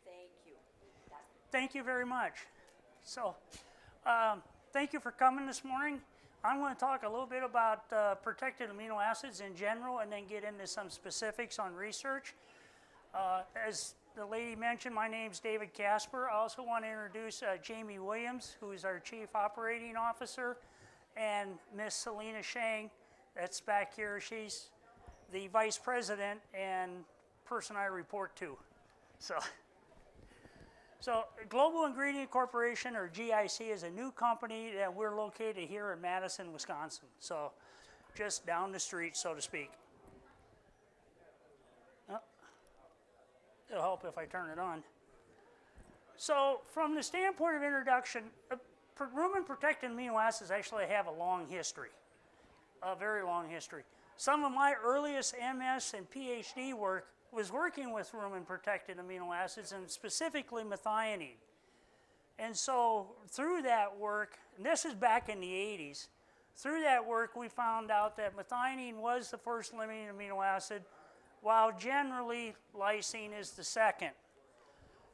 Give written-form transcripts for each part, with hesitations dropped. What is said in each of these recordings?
Thank you. Thank you very much. So, thank you for coming this morning. I'm going to talk a little bit about protected amino acids in general and then get into some specifics on research. As the lady mentioned, my name's David Casper. I also want to introduce Jamie Williams, who is our Chief Operating Officer, and Miss Selena Shang, that's back here. She's the Vice President and person I report to. So Global Ingredient Corporation, or GIC, is a new company that we're located here in Madison, Wisconsin. So just down the street, so to speak. Oh, it'll help if I turn it on. So from the standpoint of introduction, rumen-protected amino acids actually have a long history, a very long history. Some of my earliest MS and PhD work was working with rumen-protected amino acids, and specifically methionine. And so through that work, and this is back in the 80s, through that work we found out that methionine was the first limiting amino acid, while generally lysine is the second.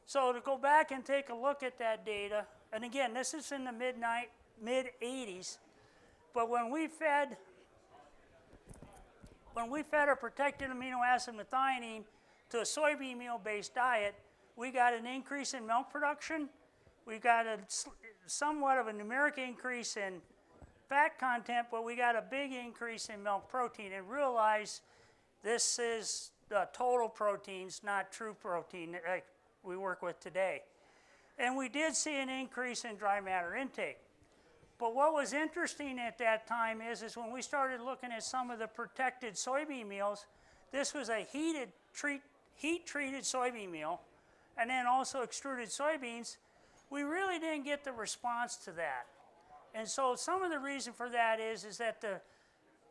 So to go back and take a look at that data, and again, this is in the mid-80s, but when we fed a protected amino acid methionine to a soybean meal-based diet, we got an increase in milk production. We got somewhat of a numeric increase in fat content, but we got a big increase in milk protein. And realize this is the total proteins, not true protein that we work with today. And we did see an increase in dry matter intake. But what was interesting at that time is when we started looking at some of the protected soybean meals, this was a heat-treated soybean meal, and then also extruded soybeans. We really didn't get the response to that. And so some of the reason for that is that the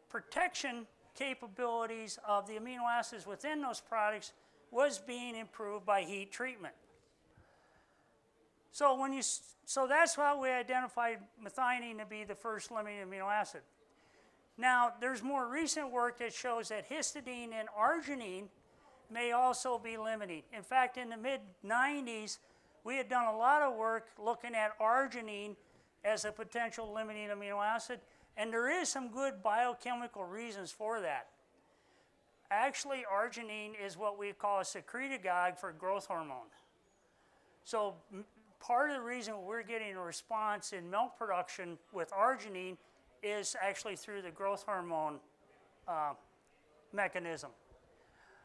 protection capabilities of the amino acids within those products was being improved by heat treatment. So that's how we identified methionine to be the first limiting amino acid. Now, there's more recent work that shows that histidine and arginine may also be limiting. In fact, in the mid-90s, we had done a lot of work looking at arginine as a potential limiting amino acid, and there is some good biochemical reasons for that. Actually, arginine is what we call a secretagogue for growth hormone. So part of the reason we're getting a response in milk production with arginine is actually through the growth hormone mechanism.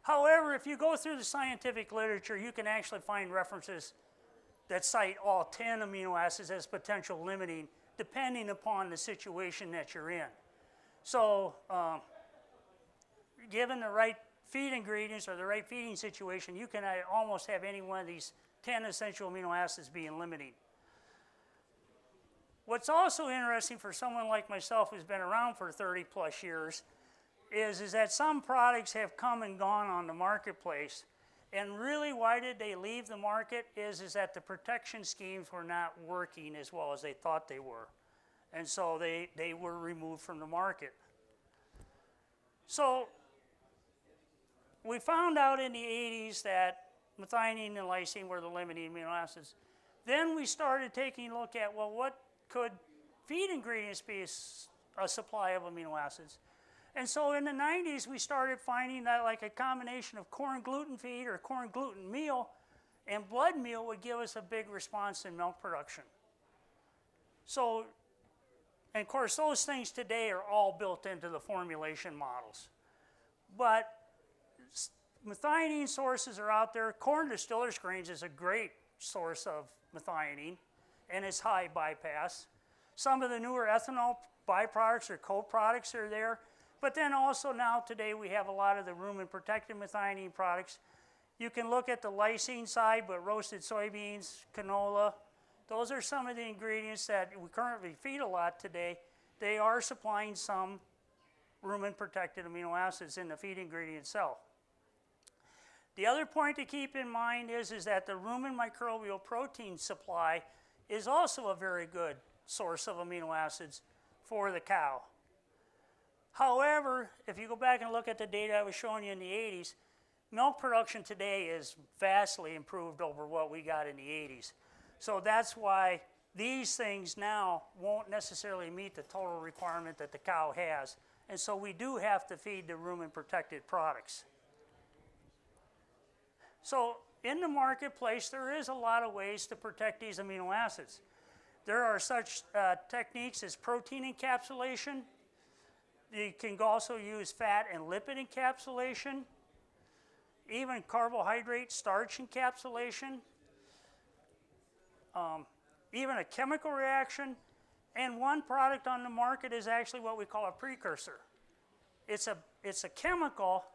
However, if you go through the scientific literature, you can actually find references that cite all 10 amino acids as potential limiting, depending upon the situation that you're in. So given the right feed ingredients or the right feeding situation, you can almost have any one of these 10 essential amino acids being limiting. What's also interesting for someone like myself who's been around for 30 plus years is that some products have come and gone on the marketplace, and really why did they leave the market is that the protection schemes were not working as well as they thought they were, and so they were removed from the market. So we found out in the 80s that methionine and lysine were the limiting amino acids. Then we started taking a look at, well, what could feed ingredients be a supply of amino acids? And so in the 90s, we started finding that like a combination of corn gluten feed or corn gluten meal and blood meal would give us a big response in milk production. So, and of course, those things today are all built into the formulation models. But methionine sources are out there. Corn distillers grains is a great source of methionine, and it's high bypass. Some of the newer ethanol byproducts or co-products are there. But then also now today we have a lot of the rumen-protected methionine products. You can look at the lysine side, but roasted soybeans, canola, those are some of the ingredients that we currently feed a lot today. They are supplying some rumen-protected amino acids in the feed ingredient itself. The other point to keep in mind is that the rumen microbial protein supply is also a very good source of amino acids for the cow. However, if you go back and look at the data I was showing you in the 80s, milk production today is vastly improved over what we got in the 80s. So that's why these things now won't necessarily meet the total requirement that the cow has. And so we do have to feed the rumen-protected products. So in the marketplace, there is a lot of ways to protect these amino acids. There are such techniques as protein encapsulation. You can also use fat and lipid encapsulation, even carbohydrate starch encapsulation, even a chemical reaction. And one product on the market is actually what we call a precursor. It's a chemical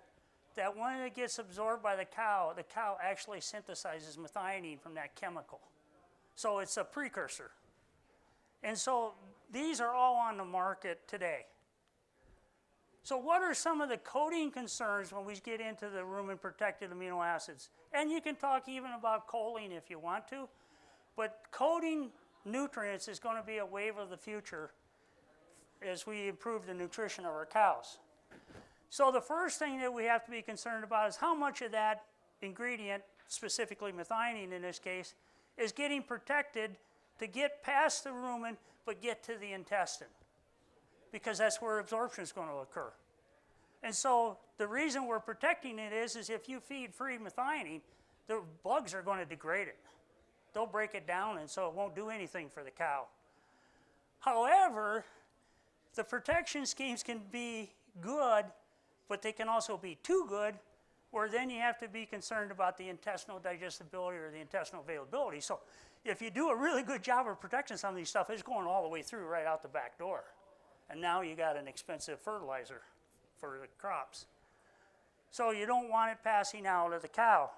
that when it gets absorbed by the cow actually synthesizes methionine from that chemical. So it's a precursor. And so these are all on the market today. So what are some of the coating concerns when we get into the rumen-protected amino acids? And you can talk even about choline if you want to, but coating nutrients is going to be a wave of the future as we improve the nutrition of our cows. So the first thing that we have to be concerned about is how much of that ingredient, specifically methionine in this case, is getting protected to get past the rumen but get to the intestine, because that's where absorption is going to occur. And so the reason we're protecting it is if you feed free methionine, the bugs are going to degrade it. They'll break it down, and so it won't do anything for the cow. However, the protection schemes can be good, but they can also be too good, where then you have to be concerned about the intestinal digestibility or the intestinal availability. So if you do a really good job of protecting some of these stuff, it's going all the way through right out the back door. And now you got an expensive fertilizer for the crops. So you don't want it passing out of the cow.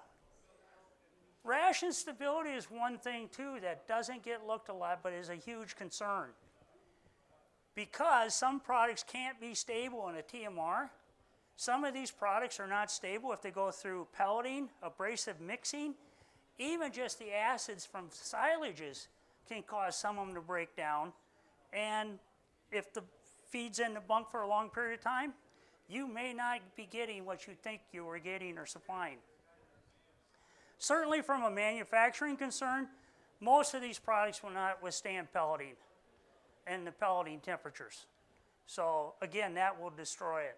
Ration stability is one thing too that doesn't get looked a lot, but is a huge concern. Because some products can't be stable in a TMR. Some of these products are not stable if they go through pelleting, abrasive mixing. Even just the acids from silages can cause some of them to break down. And if the feed's in the bunk for a long period of time, you may not be getting what you think you were getting or supplying. Certainly from a manufacturing concern, most of these products will not withstand pelleting and the pelleting temperatures. So again, that will destroy it.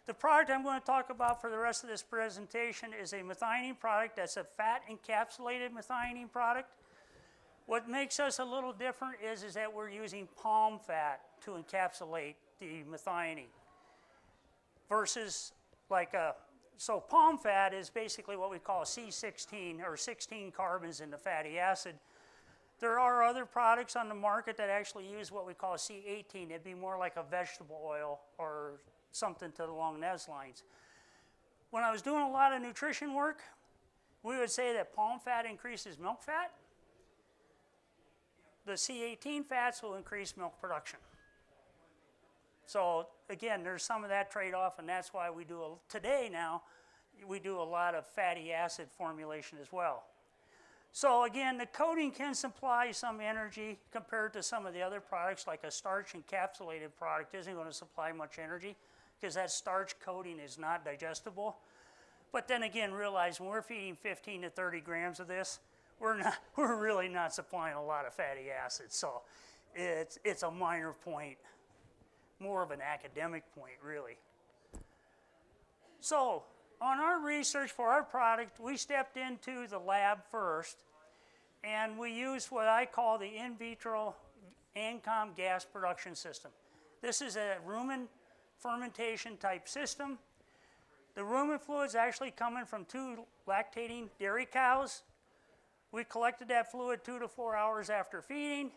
The product I'm going to talk about for the rest of this presentation is a methionine product that's a fat encapsulated methionine product. What makes us a little different is that we're using palm fat to encapsulate the methionine versus like a, so palm fat is basically what we call C16 or 16 carbons in the fatty acid. There are other products on the market that actually use what we call C18. It'd be more like a vegetable oil or something along those lines. When I was doing a lot of nutrition work, we would say that palm fat increases milk fat. The C18 fats will increase milk production. So again, there's some of that trade-off, and that's why we do, today now, we do a lot of fatty acid formulation as well. So again, the coating can supply some energy compared to some of the other products, like a starch encapsulated product isn't going to supply much energy because that starch coating is not digestible. But then again, realize when we're feeding 15 to 30 grams of this, we're really not supplying a lot of fatty acids. So it's a minor point, more of an academic point, really. So on our research for our product, we stepped into the lab first, and we used what I call the in vitro ANCOM gas production system. This is a rumen fermentation type system. The rumen fluid is actually coming from 2 lactating dairy cows. We collected that fluid 2 to 4 hours after feeding.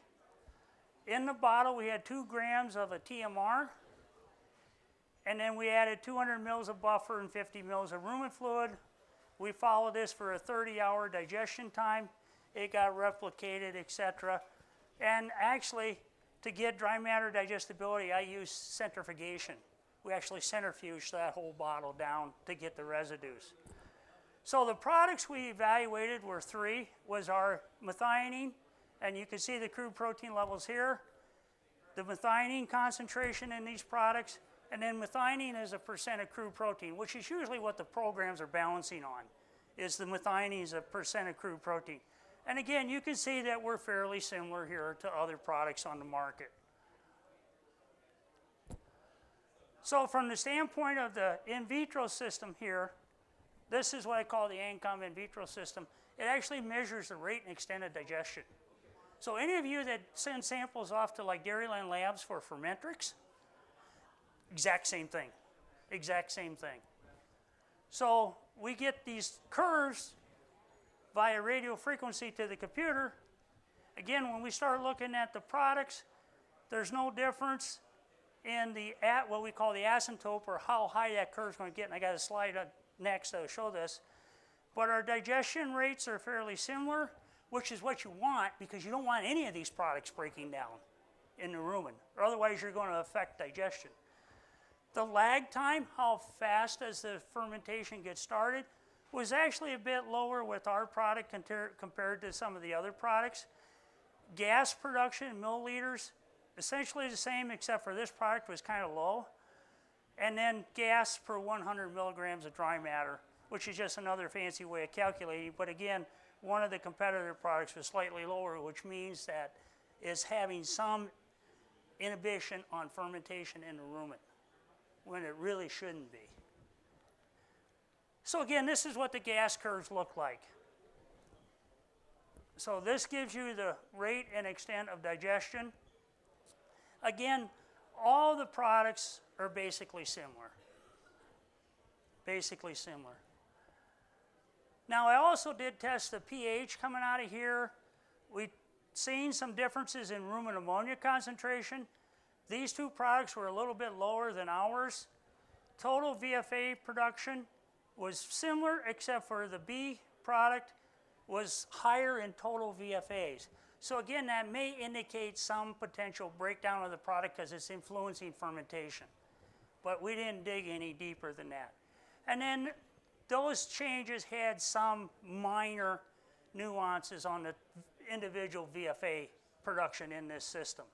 In the bottle, we had 2 grams of a TMR, and then we added 200 mils of buffer and 50 mils of rumen fluid. We followed this for a 30-hour digestion time. It got replicated, etc. And actually, to get dry matter digestibility, I used centrifugation. We actually centrifuged that whole bottle down to get the residues. So the products we evaluated were 3, was our methionine, and you can see the crude protein levels here. The methionine concentration in these products And then methionine is a percent of crude protein, which is usually what the programs are balancing on, is the methionine is a percent of crude protein. And again, you can see that we're fairly similar here to other products on the market. So from the standpoint of the in vitro system here, this is what I call the ANCOM in vitro system. It actually measures the rate and extent of digestion. So any of you that send samples off to like Dairyland Labs for fermentrix, exact same thing, exact same thing. So we get these curves via radio frequency to the computer. Again, when we start looking at the products, there's no difference in the what we call the asymptote, or how high that curve is going to get. And I got a slide up next that'll show this. But our digestion rates are fairly similar, which is what you want, because you don't want any of these products breaking down in the rumen, or otherwise you're going to affect digestion. The lag time, how fast does the fermentation get started, was actually a bit lower with our product compared to some of the other products. Gas production in milliliters, essentially the same, except for this product was kind of low. And then gas per 100 milligrams of dry matter, which is just another fancy way of calculating. But again, one of the competitor products was slightly lower, which means that is having some inhibition on fermentation in the rumen, when it really shouldn't be. So again, this is what the gas curves look like. So this gives you the rate and extent of digestion. Again, all the products are basically similar. Basically similar. Now, I also did test the pH coming out of here. We've seen some differences in rumen ammonia concentration. These two products were a little bit lower than ours. Total VFA production was similar, except for the B product was higher in total VFAs. So again, that may indicate some potential breakdown of the product because it's influencing fermentation. But we didn't dig any deeper than that. And then those changes had some minor nuances on the individual VFA production in this system.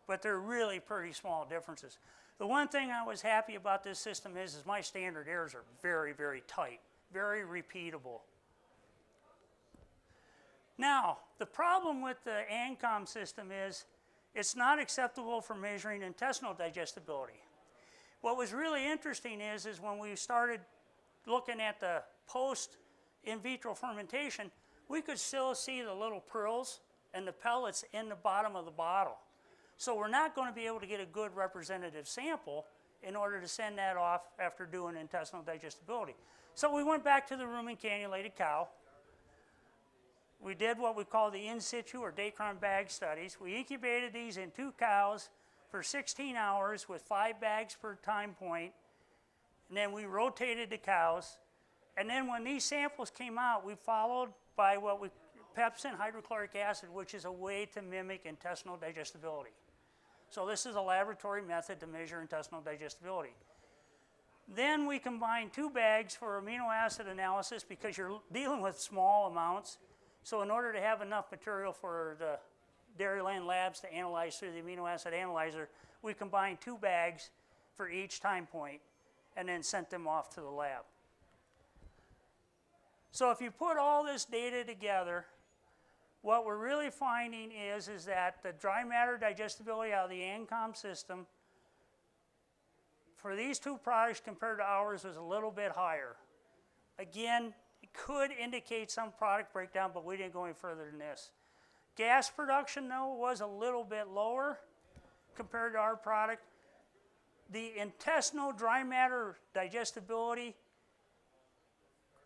But they're really pretty small differences. The one thing I was happy about this system is my standard errors are very, very tight, very repeatable. Now, the problem with the ANCOM system is it's not acceptable for measuring intestinal digestibility. What was really interesting is when we started looking at the post in vitro fermentation, we could still see the little pearls and the pellets in the bottom of the bottle. So we're not going to be able to get a good representative sample in order to send that off after doing intestinal digestibility. So we went back to the rumen cannulated cow. We did what we call the in situ or Dacron bag studies. We incubated these in 2 cows for 16 hours with 5 bags per time point. And then we rotated the cows. And then when these samples came out, we followed by what we pepsin hydrochloric acid, which is a way to mimic intestinal digestibility. So this is a laboratory method to measure intestinal digestibility. Then we combined 2 bags for amino acid analysis because you're dealing with small amounts. So in order to have enough material for the Dairyland Labs to analyze through the amino acid analyzer, we combined 2 bags for each time point and then sent them off to the lab. So if you put all this data together, what we're really finding is that the dry matter digestibility out of the ANCOM system for these 2 products compared to ours was a little bit higher. Again, it could indicate some product breakdown, but we didn't go any further than this. Gas production, though, was a little bit lower compared to our product. The intestinal dry matter digestibility,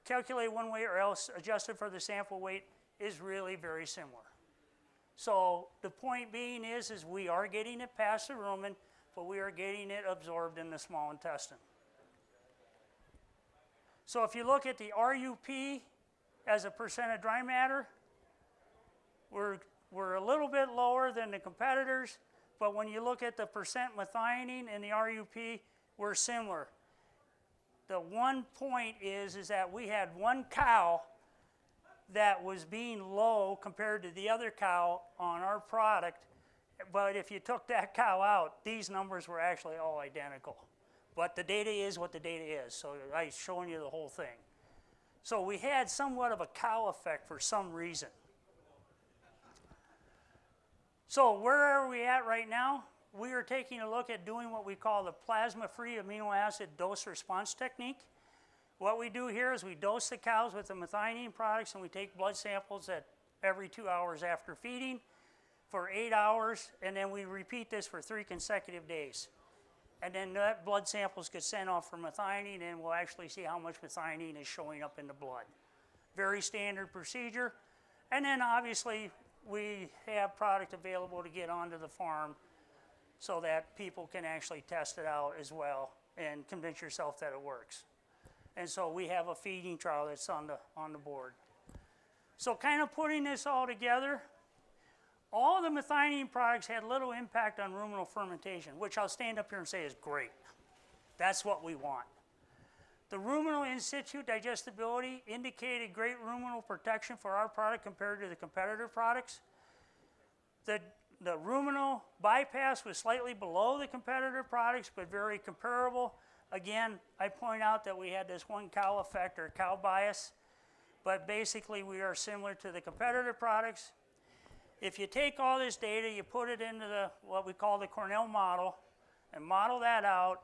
calculated one way or else adjusted for the sample weight, is really very similar. So the point being is we are getting it past the rumen, but we are getting it absorbed in the small intestine. So if you look at the RUP as a percent of dry matter, we're a little bit lower than the competitors, but when you look at the percent methionine in the RUP, we're similar. The one point is that we had 1 cow that was being low compared to the other cow on our product, But if you took that cow out, these numbers were actually all identical. But the data is what the data is, so I'm showing you the whole thing. So we had somewhat of a cow effect for some reason. So where are we at right now? We are taking a look at doing what we call the plasma-free amino acid dose response technique. What we do here is we dose the cows with the methionine products, and we take blood samples at every 2 hours after feeding for 8 hours, and then we repeat this for 3 consecutive days. And then that blood samples get sent off for methionine, and we'll actually see how much methionine is showing up in the blood. Very standard procedure. And then obviously we have product available to get onto the farm so that people can actually test it out as well and convince yourself that it works. And so we have a feeding trial that's on the board. So kind of putting this all together, all the methionine products had little impact on ruminal fermentation, which I'll stand up here and say is great. That's what we want. The ruminal in situ digestibility indicated great ruminal protection for our product compared to the competitor products. The ruminal bypass was slightly below the competitor products, but very comparable. Again, I point out that we had this one cow effect or cow bias, but basically we are similar to the competitor products. If you take all this data, you put it into what we call the Cornell model, and model that out,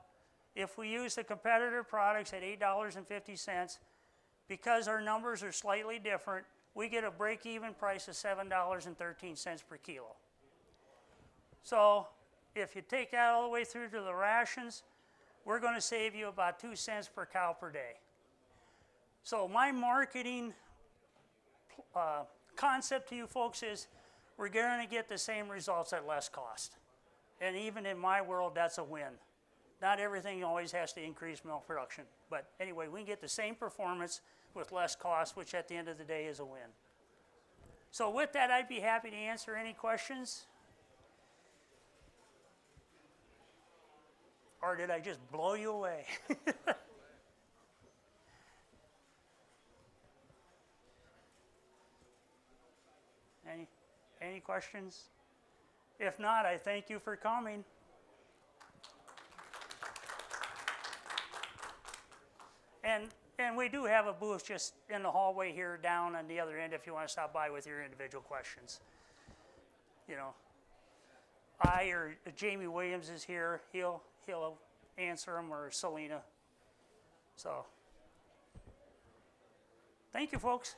if we use the competitor products at $8.50, because our numbers are slightly different, we get a break-even price of $7.13 per kilo. So if you take that all the way through to the rations, we're going to save you about 2 cents per cow per day. So my marketing concept to you folks is we're going to get the same results at less cost. And even in my world, that's a win. Not everything always has to increase milk production. But anyway, we can get the same performance with less cost, which at the end of the day is a win. So with that, I'd be happy to answer any questions. Or did I just blow you away? Any questions? If not, I thank you for coming. And we do have a booth just in the hallway here down on the other end if you want to stop by with your individual questions. You know, I or Jamie Williams is here. He'll answer them, or Selena. So, thank you, folks.